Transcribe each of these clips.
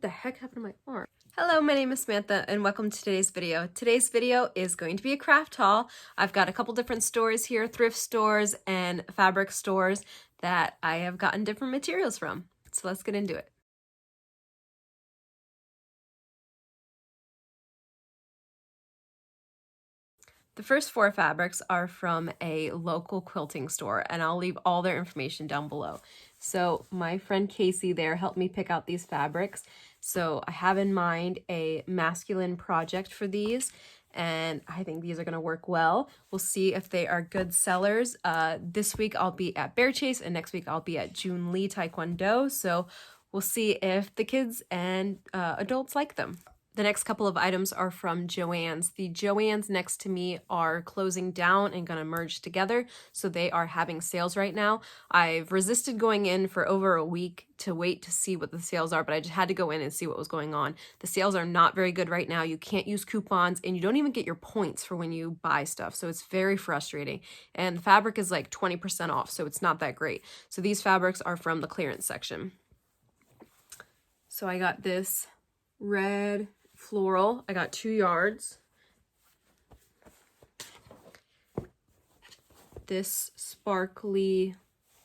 the heck happened to my arm? Hello, my name is Samantha and welcome to today's video. Today's video is going to be a craft haul. I've got a couple different stores here, thrift stores and fabric stores that I have gotten different materials from. So let's get into it. The first four fabrics are from a local quilting store, and I'll leave all their information down below. So my friend Casey there helped me pick out these fabrics. So I have in mind a masculine project for these, and I think these are going to work well. We'll see if they are good sellers. This week I'll be at Bear Chase, and next week I'll be at Jun Lee TKD. So we'll see if the kids and adults like them. The next couple of items are from Joann's. The Joann's next to me are closing down and gonna merge together, so they are having sales right now. I've resisted going in for over a week to wait to see what the sales are, but I just had to go in and see what was going on. The sales are not very good right now. You can't use coupons, and you don't even get your points for when you buy stuff, so it's very frustrating. And the fabric is like 20% off, so it's not that great. So these fabrics are from the clearance section. So I got this red floral. I got 2 yards. This sparkly,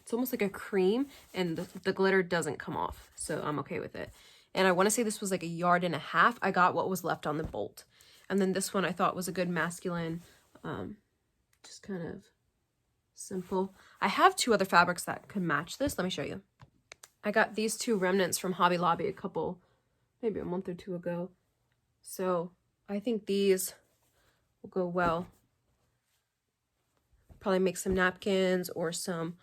it's almost like a cream, and the glitter doesn't come off, so I'm okay with it. And I want to say this was like 1.5 yards. I got what was left on the bolt. And then this one I thought was a good masculine, just kind of simple. I have 2 other fabrics that could match this. Let me show you. I got these 2 remnants from Hobby Lobby maybe a month or 2 ago. So I think these will go well. Probably make some napkins or some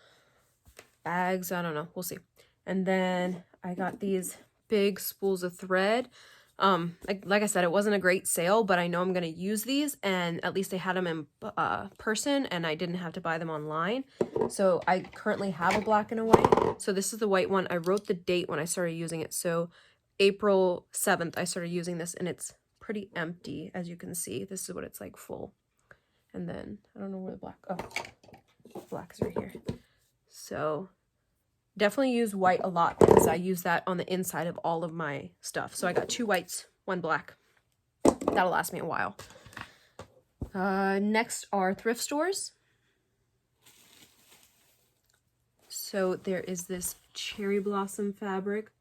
bags. I don't know. We'll see. And then I got these big spools of thread. Like I said, it wasn't a great sale, but I know I'm going to use these, and at least they had them in person and I didn't have to buy them online. So I currently have a black and a white. So this is the white one. I wrote the date when I started using it. So April 7th I started using this, and it's pretty empty, as you can see. This is what it's like full. And then I don't know where the black, oh, black is right here. So definitely use white a lot because I use that on the inside of all of my stuff. So I got 2 whites, 1 black. That'll last me a while. Next are thrift stores. So there is this cherry blossom fabric,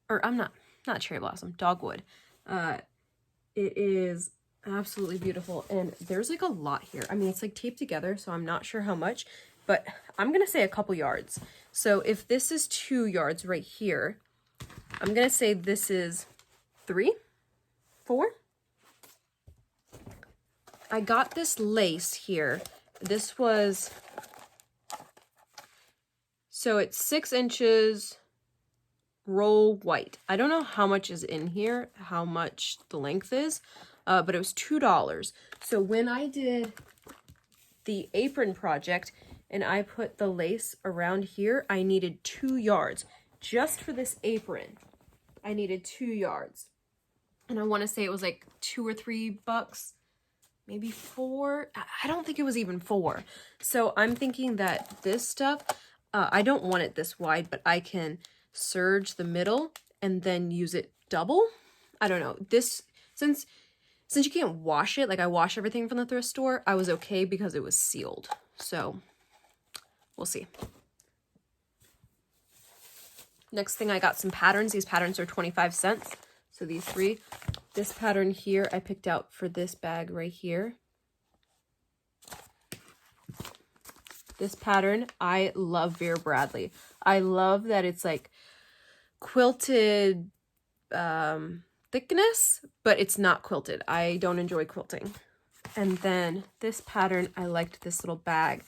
or not cherry blossom, dogwood. It is absolutely beautiful, and there's like a lot here. I mean, it's like taped together, so I'm not sure how much, but I'm gonna say a couple yards. So if this is 2 yards right here, I'm gonna say this is 3, 4. I got this lace here. This was, so it's 6 inches roll white. I don't know how much is in here, how much the length is, but it was $2. So when I did the apron project and I put the lace around here, I needed 2 yards. Just for this apron, I needed 2 yards. And I want to say it was like $2 or $3, maybe 4. I don't think it was even 4. So I'm thinking that this stuff, I don't want it this wide, but I can serge the middle and then use it double. I don't know. This, since you can't wash it, like I wash everything from the thrift store, I was okay because it was sealed. So we'll see. Next thing, I got some patterns. These patterns are 25 cents. So these 3. This pattern here I picked out for this bag right here. This pattern, I love Vera Bradley. I love that it's like quilted thickness, but it's not quilted. I don't enjoy quilting. And then this pattern, I liked this little bag.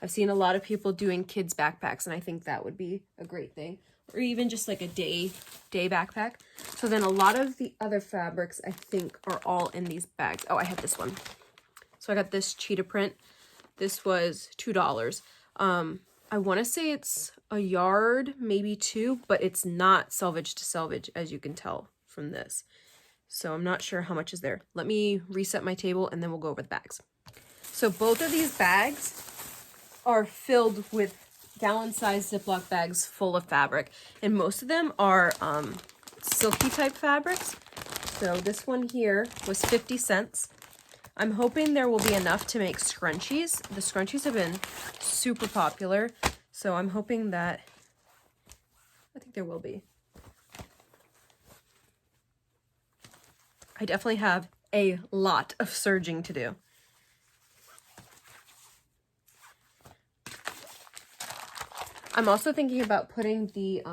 I've seen a lot of people doing kids backpacks, and I think that would be a great thing. Or even just like a day backpack. So then a lot of the other fabrics I think are all in these bags. Oh, I have this one. So I got this Cheetah Print. This was $2. I want to say it's 1 yard, maybe 2, but it's not selvage to selvage, as you can tell from this. So I'm not sure how much is there. Let me reset my table and then we'll go over the bags. So both of these bags are filled with gallon-sized Ziploc bags full of fabric, and most of them are silky type fabrics. So this one here was 50 cents. I'm hoping there will be enough to make scrunchies. The scrunchies have been super popular, so I'm hoping that, I think there will be. I definitely have a lot of serging to do. I'm also thinking about putting the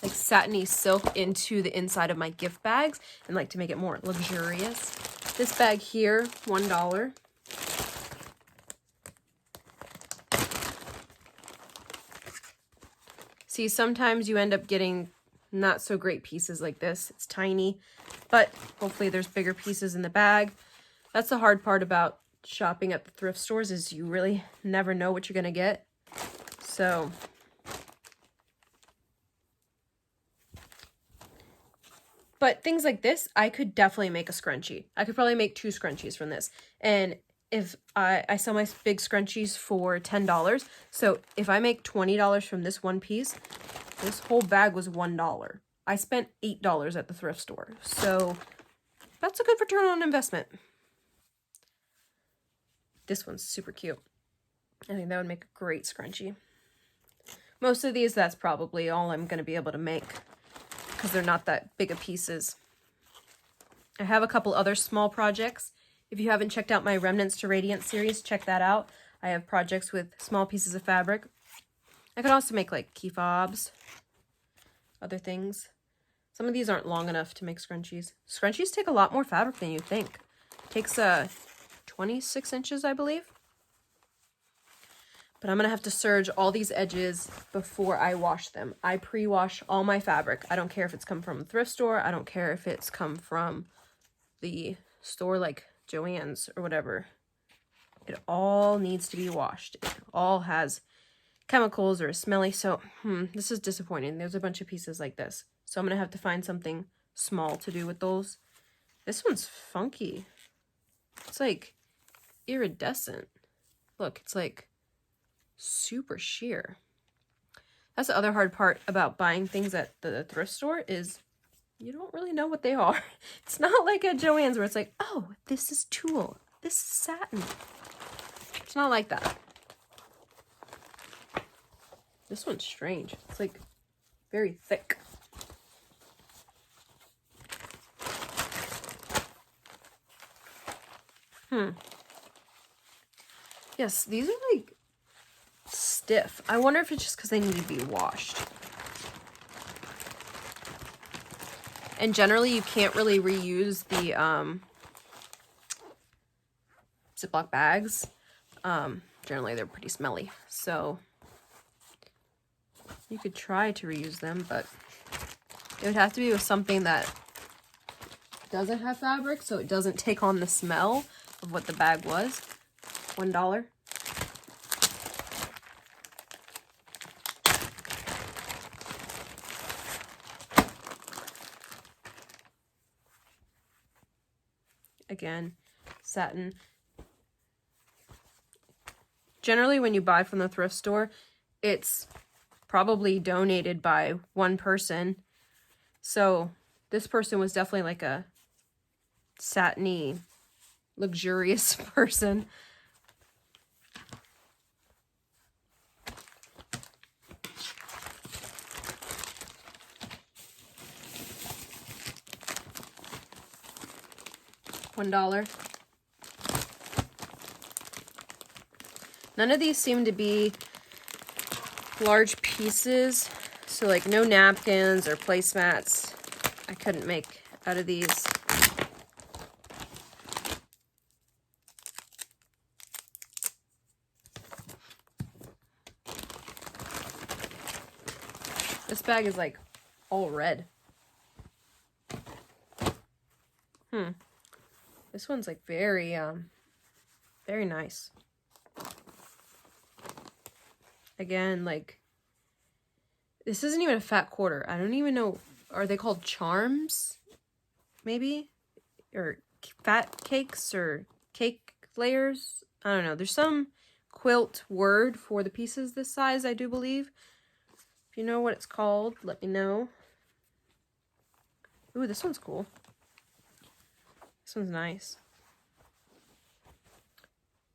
like satiny silk into the inside of my gift bags and like to make it more luxurious. This bag here, $1. See, sometimes you end up getting not so great pieces like this. It's tiny, but hopefully there's bigger pieces in the bag. That's the hard part about shopping at the thrift stores, is you really never know what you're gonna get. So but things like this, I could definitely make a scrunchie. I could probably make 2 scrunchies from this. And if I sell my big scrunchies for $10, so if I make $20 from this one piece, this whole bag was $1. I spent $8 at the thrift store. So that's a good return on investment. This one's super cute. I think that would make a great scrunchie. Most of these, that's probably all I'm going to be able to make, because they're not that big of pieces. I have a couple other small projects. If you haven't checked out my Remnants to Radiance series, check that out. I have projects with small pieces of fabric. I could also make like key fobs, other things. Some of these aren't long enough to make scrunchies. Scrunchies take a lot more fabric than you think. It takes 26 inches, I believe. But I'm going to have to serge all these edges before I wash them. I pre-wash all my fabric. I don't care if it's come from a thrift store. I don't care if it's come from the store like Joann's or whatever. It all needs to be washed. It all has chemicals or is smelly. So, this is disappointing. There's a bunch of pieces like this. So I'm going to have to find something small to do with those. This one's funky. It's like iridescent. Look, it's like super sheer. That's the other hard part about buying things at the thrift store, is you don't really know what they are. It's not like at Joann's where it's like, oh, this is tulle, this is satin. It's not like that. This one's strange. It's like very thick. Yes, these are like stiff. I wonder if it's just because they need to be washed. And generally you can't really reuse the Ziploc bags. Generally they're pretty smelly. So you could try to reuse them, but it would have to be with something that doesn't have fabric, so it doesn't take on the smell of what the bag was. $1. Again, satin. Generally, when you buy from the thrift store, it's probably donated by one person. So this person was definitely like a satiny, luxurious person. $1. None of these seem to be large pieces, so like no napkins or placemats I couldn't make out of these. This bag is like all red. This one's like very, very nice. Again, like, this isn't even a fat quarter. I don't even know, are they called charms? Maybe? Or fat cakes or cake layers? I don't know. There's some quilt word for the pieces this size, I do believe. If you know what it's called, let me know. Ooh, this one's cool. This one's nice.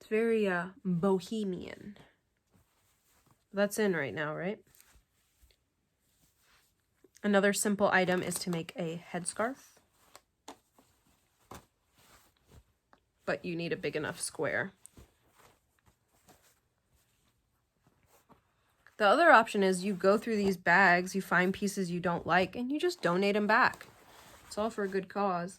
It's very bohemian. That's in right now, right? Another simple item is to make a headscarf. But you need a big enough square. The other option is you go through these bags, you find pieces you don't like, and you just donate them back. It's all for a good cause.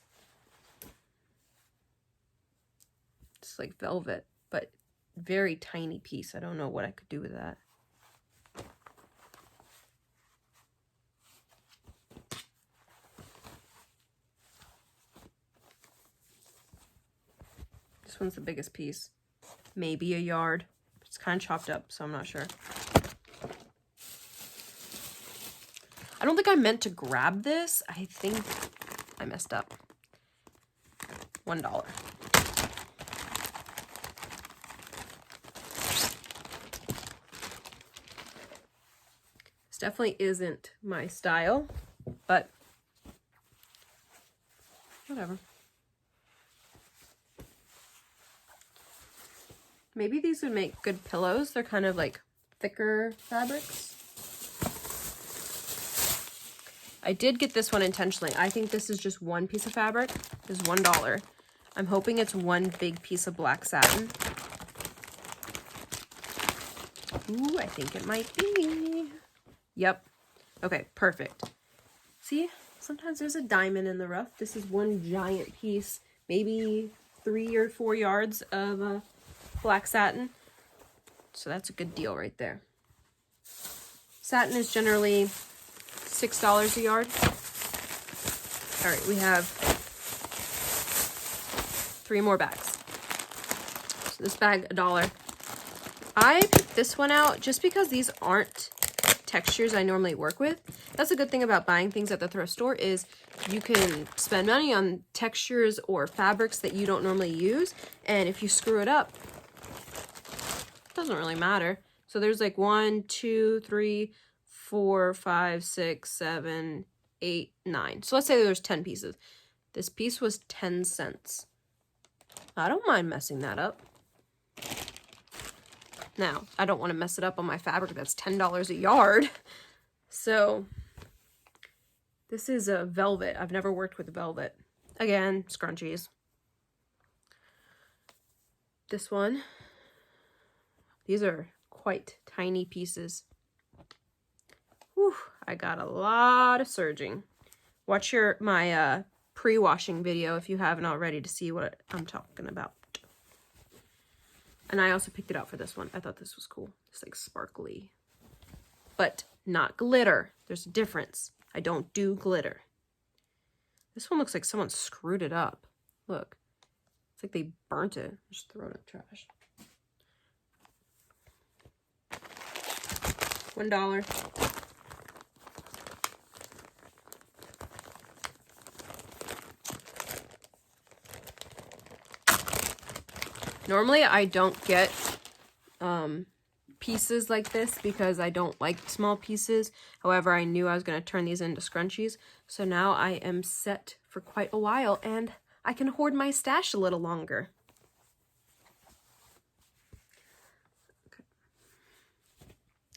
It's like velvet, but very tiny piece. I don't know what I could do with that. This one's the biggest piece. Maybe a yard. It's kind of chopped up, so I'm not sure. I don't think I meant to grab this. I think I messed up. $1. This definitely isn't my style, but whatever. Maybe these would make good pillows. They're kind of like thicker fabrics. I did get this one intentionally. I think this is just one piece of fabric. It's $1. I'm hoping it's one big piece of black satin. Ooh, I think it might be. Yep. Okay, perfect. See, sometimes there's a diamond in the rough. This is one giant piece, maybe 3 or 4 yards of black satin. So that's a good deal right there. Satin is generally $6 a yard. All right, we have 3 more bags. So this bag, $1. I picked this one out just because these aren't textures I normally work with. That's a good thing about buying things at the thrift store is you can spend money on textures or fabrics that you don't normally use, and if you screw it up, it doesn't really matter. So there's like 1, 2, 3, 4, 5, 6, 7, 8, 9. So let's say there's 10 pieces. This piece was 10 cents. I don't mind messing that up. Now, I don't want to mess it up on my fabric that's $10 a yard. So this is a velvet. I've never worked with velvet. Again, scrunchies. This one. These are quite tiny pieces. Whew, I got a lot of serging. Watch my pre-washing video if you haven't already to see what I'm talking about. And I also picked it out for this one. I thought this was cool. It's like sparkly. But not glitter. There's a difference. I don't do glitter. This one looks like someone screwed it up. Look. It's like they burnt it. Just throw it in the trash. $1. Normally, I don't get pieces like this because I don't like small pieces. However, I knew I was going to turn these into scrunchies. So now I am set for quite a while and I can hoard my stash a little longer. Okay.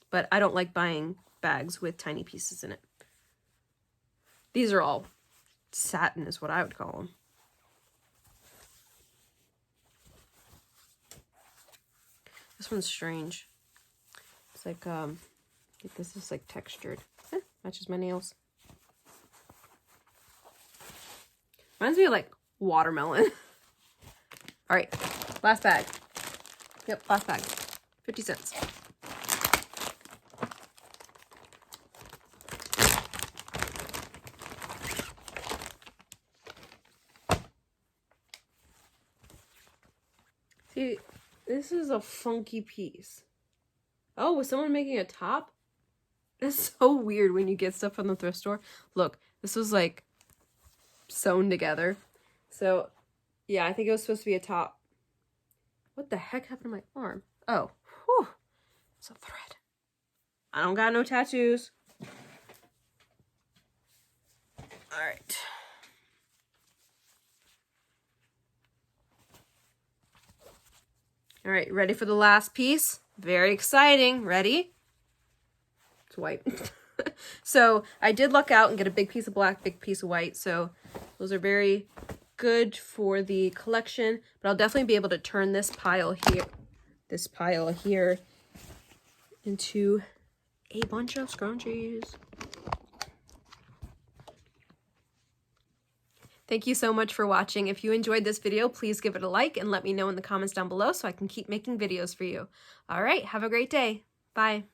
But I don't like buying bags with tiny pieces in it. These are all satin is what I would call them. This one's strange. It's like, this is like textured. Matches my nails. Reminds me of like watermelon. All right, last bag. Yep, last bag. 50 cents. See, this is a funky piece. Oh, was someone making a top? It's so weird when you get stuff from the thrift store. Look, this was like sewn together. So, yeah, I think it was supposed to be a top. What the heck happened to my arm? Oh, whew. It's a thread. I don't got no tattoos. All right. All right, ready for the last piece? Very exciting. Ready? It's white. So I did luck out and get a big piece of black, big piece of white. So those are very good for the collection, but I'll definitely be able to turn this pile here, into a bunch of scrunchies. Thank you so much for watching. If you enjoyed this video, please give it a like and let me know in the comments down below so I can keep making videos for you. All right, have a great day. Bye.